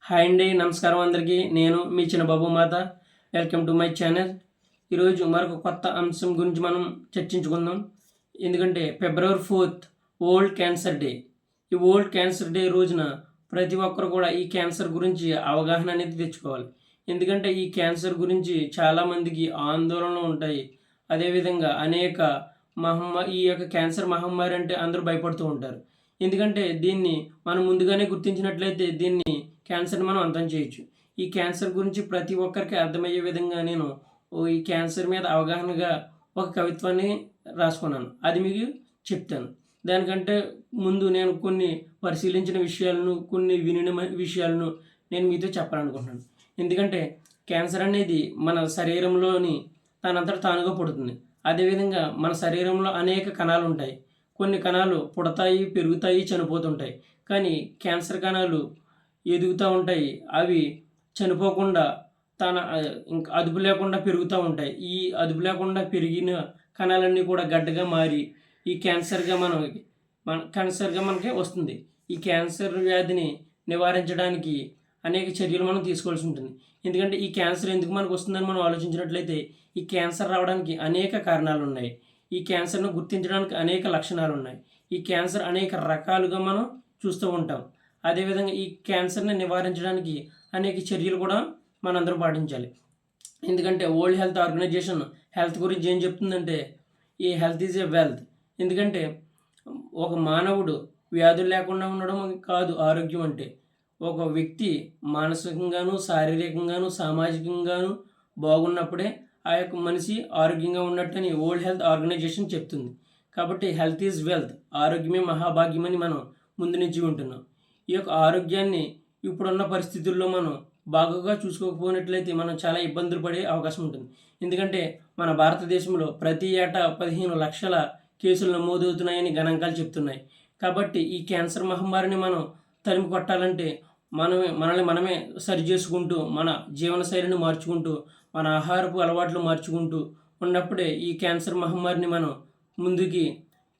Hi అండి, నమస్కారం అందరికీ. నేను మీ చిన్న బాబు మాత. Welcome to my channel. ఈరోజు మరొక కొత్త అంశం గురించి మనం చర్చించుకుందాం. ఎందుకంటే ఫిబ్రవరి 4th వరల్డ్ క్యాన్సర్ డే. ఈ వరల్డ్ క్యాన్సర్ డే రోజున ప్రతి ఒక్కరు కూడా ఈ క్యాన్సర్ గురించి అవగాహన అనేది తెచ్చుకోవాలి. ఎందుకంటే ఈ క్యాన్సర్ గురించి చాలామందికి ఆందోళనలు ఉంటాయి. అదేవిధంగా అనేక ఈ యొక్క క్యాన్సర్ మహమ్మారి అంటే అందరూ భయపడుతూ ఉంటారు. ఎందుకంటే దీన్ని మనం ముందుగానే గుర్తించినట్లయితే దీన్ని క్యాన్సర్ని మనం అంతం చేయొచ్చు. ఈ క్యాన్సర్ గురించి ప్రతి ఒక్కరికి అర్థమయ్యే విధంగా నేను ఈ క్యాన్సర్ మీద అవగాహనగా ఒక కవిత్వాన్ని రాసుకున్నాను. అది మీకు చెప్తాను. దానికంటే ముందు నేను కొన్ని పరిశీలించిన విషయాలను, కొన్ని వినిన విషయాలను నేను మీతో చెప్పాలనుకుంటున్నాను. ఎందుకంటే క్యాన్సర్ అనేది మన శరీరంలోని తనంతట తానుగా పుడుతుంది. అదేవిధంగా మన శరీరంలో అనేక కణాలు ఉంటాయి. కొన్ని కణాలు పుడతాయి, పెరుగుతాయి, చనిపోతుంటాయి. కానీ క్యాన్సర్ కణాలు ఎదుగుతూ ఉంటాయి. అవి చనిపోకుండా ఇంకా అదుపు లేకుండా పెరుగుతూ ఉంటాయి. ఈ అదుపు లేకుండా పెరిగిన కణాలన్నీ కూడా గడ్డగా మారి ఈ క్యాన్సర్గా మనకి వస్తుంది. ఈ క్యాన్సర్ వ్యాధిని నివారించడానికి అనేక చర్యలు మనం తీసుకోవాల్సి ఉంటుంది. ఎందుకంటే ఈ క్యాన్సర్ ఎందుకు మనకు వస్తుందని మనం ఆలోచించినట్లయితే ఈ క్యాన్సర్ రావడానికి అనేక కారణాలు ఉన్నాయి. ఈ క్యాన్సర్ను గుర్తించడానికి అనేక లక్షణాలు ఉన్నాయి. ఈ క్యాన్సర్ అనేక రకాలుగా మనం చూస్తూ ఉంటాం. అదేవిధంగా ఈ క్యాన్సర్ని నివారించడానికి అనేక చర్యలు కూడా మనందరం పాటించాలి. ఎందుకంటే వరల్డ్ హెల్త్ ఆర్గనైజేషన్ హెల్త్ గురించి ఏం చెప్తుందంటే ఈ హెల్త్ ఈజ్ ఏ వెల్త్. ఎందుకంటే ఒక మానవుడు వ్యాధులు లేకుండా ఉండడం కాదు ఆరోగ్యం అంటే. ఒక వ్యక్తి మానసికంగాను, శారీరకంగాను, సామాజికంగాను బాగున్నప్పుడే ఆ యొక్క మనిషి ఆరోగ్యంగా ఉన్నట్టని వరల్డ్ హెల్త్ ఆర్గనైజేషన్ చెప్తుంది. కాబట్టి హెల్త్ ఈజ్ వెల్త్, ఆరోగ్యమే మహాభాగ్యమని మనం ముందు నుంచి ఉంటున్నాం. ఈ యొక్క ఆరోగ్యాన్ని ఇప్పుడున్న పరిస్థితుల్లో మనం బాగుగా చూసుకోకపోయినట్లయితే మనం చాలా ఇబ్బందులు పడే అవకాశం ఉంటుంది. ఎందుకంటే మన భారతదేశంలో ప్రతి ఏటా 15 లక్షల కేసులు నమోదవుతున్నాయని గణాంకాలు చెప్తున్నాయి. కాబట్టి ఈ క్యాన్సర్ మహమ్మారిని మనం తరిమి కొట్టాలంటే మనమే సరి చేసుకుంటూ, మన జీవనశైలిని మార్చుకుంటూ, మన ఆహారపు అలవాట్లు మార్చుకుంటూ ఉన్నప్పుడే ఈ క్యాన్సర్ మహమ్మారిని మనం ముందుకి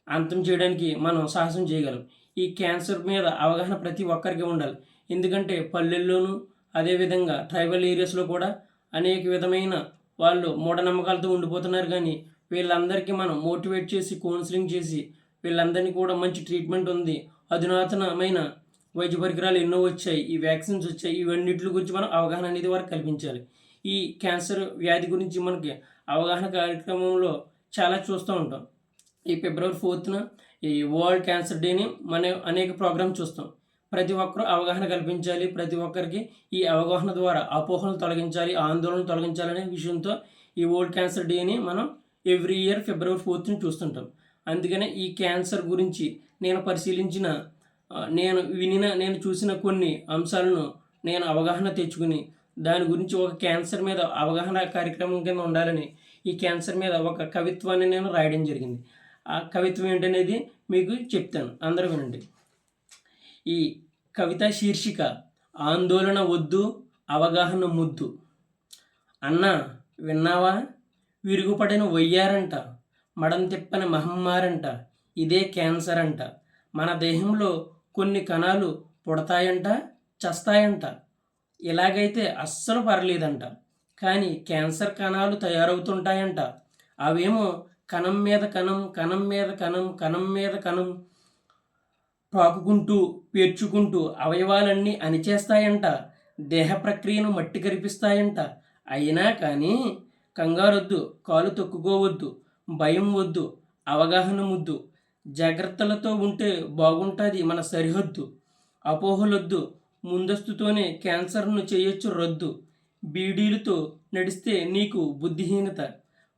అంతం చేయడానికి మనం సాహసం చేయగలం. ఈ క్యాన్సర్ మీద అవగాహన ప్రతి ఒక్కరికి ఉండాలి. ఎందుకంటే పల్లెల్లోనూ, అదేవిధంగా ట్రైబల్ ఏరియాస్లో కూడా అనేక విధమైన వాళ్ళు మూఢనమ్మకాలతో ఉండిపోతున్నారు. కానీ వీళ్ళందరికీ మనం మోటివేట్ చేసి, కౌన్సిలింగ్ చేసి వీళ్ళందరినీ కూడా మంచి ట్రీట్మెంట్ ఉంది, అధునాతనమైన వైద్య పరికరాలు ఎన్నో వచ్చాయి, ఈ వ్యాక్సిన్స్ వచ్చాయి, ఇవన్నిటి గురించి మనం అవగాహన అనేది వారికి కల్పించాలి. ఈ క్యాన్సర్ వ్యాధి గురించి మనకి అవగాహన కార్యక్రమంలో చాలా చూస్తూ ఉంటాం. ఈ ఫిబ్రవరి 4th ఈ వరల్డ్ క్యాన్సర్ డేని మనం అనేక ప్రోగ్రామ్స్ చూస్తాం. ప్రతి ఒక్కరూ అవగాహన కల్పించాలి. ప్రతి ఒక్కరికి ఈ అవగాహన ద్వారా అపోహలను తొలగించాలి, ఆందోళనలు తొలగించాలనే విషయంతో ఈ వరల్డ్ క్యాన్సర్ డేని మనం ఎవ్రీ ఇయర్ ఫిబ్రవరి 4th చూస్తుంటాం. అందుకనే ఈ క్యాన్సర్ గురించి నేను పరిశీలించిన, నేను చూసిన కొన్ని అంశాలను నేను అవగాహన తెచ్చుకుని దాని గురించి ఒక క్యాన్సర్ మీద అవగాహన కార్యక్రమం కింద ఉండాలని ఈ క్యాన్సర్ మీద ఒక కవిత్వాన్ని నేను రాయడం జరిగింది. ఆ కవిత్వం ఏంటనేది మీకు చెప్తాను, అందరూ వినండి. ఈ కవిత శీర్షిక ఆందోళన వద్దు, అవగాహన ముద్దు. అన్నా విన్నావా, విరుగుపడిన వయ్యారంట, మడం తిప్పని మహమ్మారంట, ఇదే క్యాన్సర్ అంట. మన దేహంలో కొన్ని కణాలు పుడతాయంట, చస్తాయంట. ఇలాగైతే అస్సలు పర్లేదంట. కానీ క్యాన్సర్ కణాలు తయారవుతుంటాయంట. అవేమో కణం మీద కణం, కణం మీద కణం, కణం మీద కణం పాకుకుంటూ, పేర్చుకుంటూ అవయవాలన్నీ అణిచేస్తాయంట. దేహ ప్రక్రియను మట్టి కరిపిస్తాయంట. అయినా కానీ కంగారొద్దు, కాలు తొక్కుకోవద్దు, భయం వద్దు, అవగాహన ముద్దు. జాగ్రత్తలతో ఉంటే బాగుంటుంది మన సరిహద్దు. అపోహలొద్దు, ముందస్తుతోనే క్యాన్సర్ను చేయొచ్చు రద్దు. బీడీలతో నడిస్తే నీకు బుద్ధిహీనత,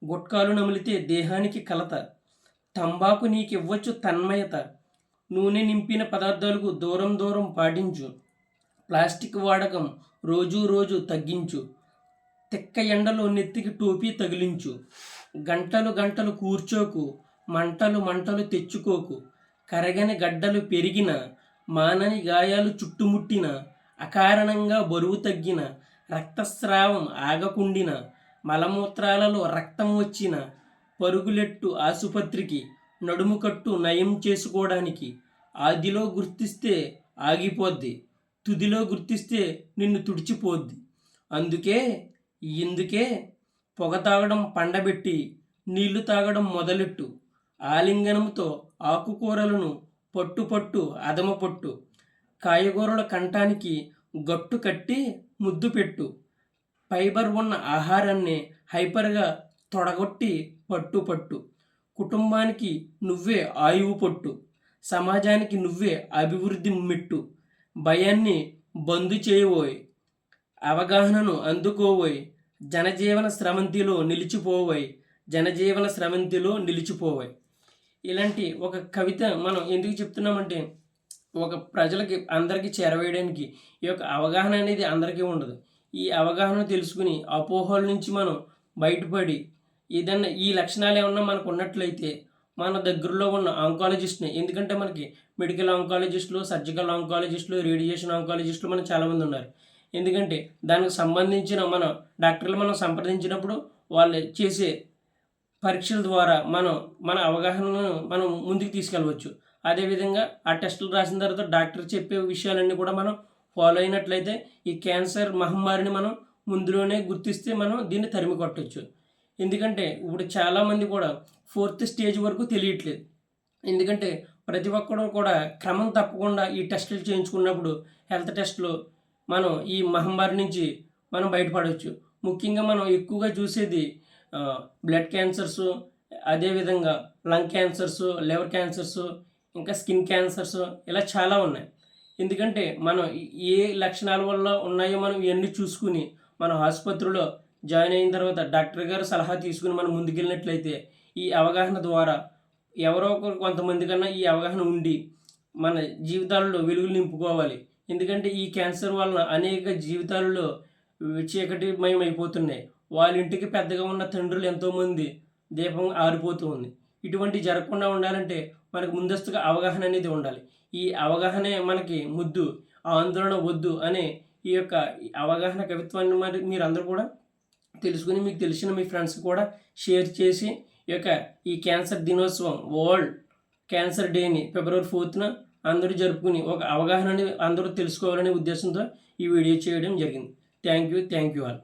గుట్కాలు నమిలితే దేహానికి కలత. తంబాకు నీకివ్వచ్చు తన్మయత, నూనె నింపిన పదార్థాలకు దూరం దూరం పాటించు. ప్లాస్టిక్ వాడకం రోజు రోజు తగ్గించు. తిక్క ఎండలో నెత్తికి టోపీ తగిలించు. గంటలు గంటలు కూర్చోకు, మంటలు మంటలు తెచ్చుకోకు. కరగని గడ్డలు పెరిగిన, మానని గాయాలు చుట్టుముట్టిన, అకారణంగా బరువు తగ్గిన, రక్తస్రావం ఆగకుండిన, మలమూత్రాలలో రక్తం వచ్చిన, పరుగులెట్టు ఆసుపత్రికి, నడుము కట్టు నయం చేసుకోవడానికి. ఆదిలో గుర్తిస్తే ఆగిపోద్ది, తుదిలో గుర్తిస్తే నిన్ను తుడిచిపోద్ది. ఇందుకే పొగ తాగడం పండబెట్టి నీళ్లు తాగడం మొదలెట్టు. ఆలింగనంతో ఆకుకూరలను పట్టు అదమ పొట్టు. కాయగూరల కంఠానికి గట్టు కట్టి ముద్దు పెట్టు. ఫైబర్ ఉన్న ఆహారాన్ని హైపర్గా తొడగొట్టి పట్టు. కుటుంబానికి నువ్వే ఆయువు పొట్టు. సమాజానికి నువ్వే అభివృద్ధి మెట్టు. భయాన్ని బందు చేయబోయ్, అవగాహనను అందుకోబోయ్, జనజీవన స్రవంతిలో నిలిచిపోవోయ్. ఇలాంటి ఒక కవిత మనం ఎందుకు చెప్తున్నామంటే ఒక ప్రజలకి అందరికీ చేరవేయడానికి ఈ యొక్క అవగాహన అనేది అందరికీ ఉండదు. ఈ అవగాహన తెలుసుకుని అపోహల నుంచి మనం బయటపడి ఏదన్నా ఈ లక్షణాలు ఏమన్నా మనకు ఉన్నట్లయితే మన దగ్గరలో ఉన్న ఆంకాలజిస్ట్ని, ఎందుకంటే మనకి మెడికల్ ఆంకాలజిస్టులు, సర్జికల్ ఆంకాలజిస్టులు, రేడియేషన్ ఆంకాలజిస్టులు మనకు చాలామంది ఉన్నారు. ఎందుకంటే దానికి సంబంధించిన డాక్టర్లు మనం సంప్రదించినప్పుడు వాళ్ళు చేసే పరీక్షల ద్వారా మన అవగాహనను మనం ముందుకు తీసుకెళ్ళవచ్చు. అదేవిధంగా ఆ టెస్టులు రాసిన తర్వాత డాక్టర్ చెప్పే విషయాలన్నీ కూడా మనం ఫాలో అయినట్లయితే ఈ క్యాన్సర్ మహమ్మారిని మనం ముందులోనే గుర్తిస్తే మనం దీన్ని తరిమి కొట్టవచ్చు. ఎందుకంటే ఇప్పుడు చాలామంది కూడా 4th స్టేజ్ వరకు తెలియట్లేదు. ఎందుకంటే ప్రతి ఒక్కరు కూడా క్రమం తప్పకుండా ఈ టెస్టులు చేయించుకున్నప్పుడు హెల్త్ టెస్టులు మనం ఈ మహమ్మారి నుంచి మనం బయటపడవచ్చు. ముఖ్యంగా మనం ఎక్కువగా చూసేది బ్లడ్ క్యాన్సర్స్, అదేవిధంగా లంగ్ క్యాన్సర్స్, లివర్ క్యాన్సర్స్, ఇంకా స్కిన్ క్యాన్సర్స్, ఇలా చాలా ఉన్నాయి. ఎందుకంటే మనం ఏ లక్షణాల వల్ల ఉన్నాయో మనం ఇవన్నీ చూసుకుని మన ఆసుపత్రిలో జాయిన్ అయిన తర్వాత డాక్టర్ గారు సలహా తీసుకుని మనం ముందుకెళ్ళినట్లయితే ఈ అవగాహన ద్వారా ఎవరో ఒకరు కొంతమంది కన్నా ఈ అవగాహన ఉండి మన జీవితాలలో వెలుగులు నింపుకోవాలి. ఎందుకంటే ఈ క్యాన్సర్ వలన అనేక జీవితాలలో చీకటిమయం అయిపోతున్నాయి. వాళ్ళ ఇంటికి పెద్దగా ఉన్న తండ్రులు ఎంతోమంది దీపం ఆరిపోతూ ఉంది. ఇటువంటి జరగకుండా ఉండాలంటే మనకు ముందస్తుగా అవగాహన అనేది ఉండాలి. ఈ అవగాహనే మనకి ముద్దు, ఆందోళన వద్దు అనే ఈ యొక్క అవగాహన కవిత్వాన్ని మరి మీరందరూ కూడా తెలుసుకుని మీకు తెలిసిన మీ ఫ్రెండ్స్ కూడా షేర్ చేసి ఈ క్యాన్సర్ దినోత్సవం, వరల్డ్ క్యాన్సర్ డేని ఫిబ్రవరి 4th అందరూ జరుపుకుని ఒక అవగాహనని అందరూ తెలుసుకోవాలనే ఉద్దేశంతో ఈ వీడియో చేయడం జరిగింది. Thank you all.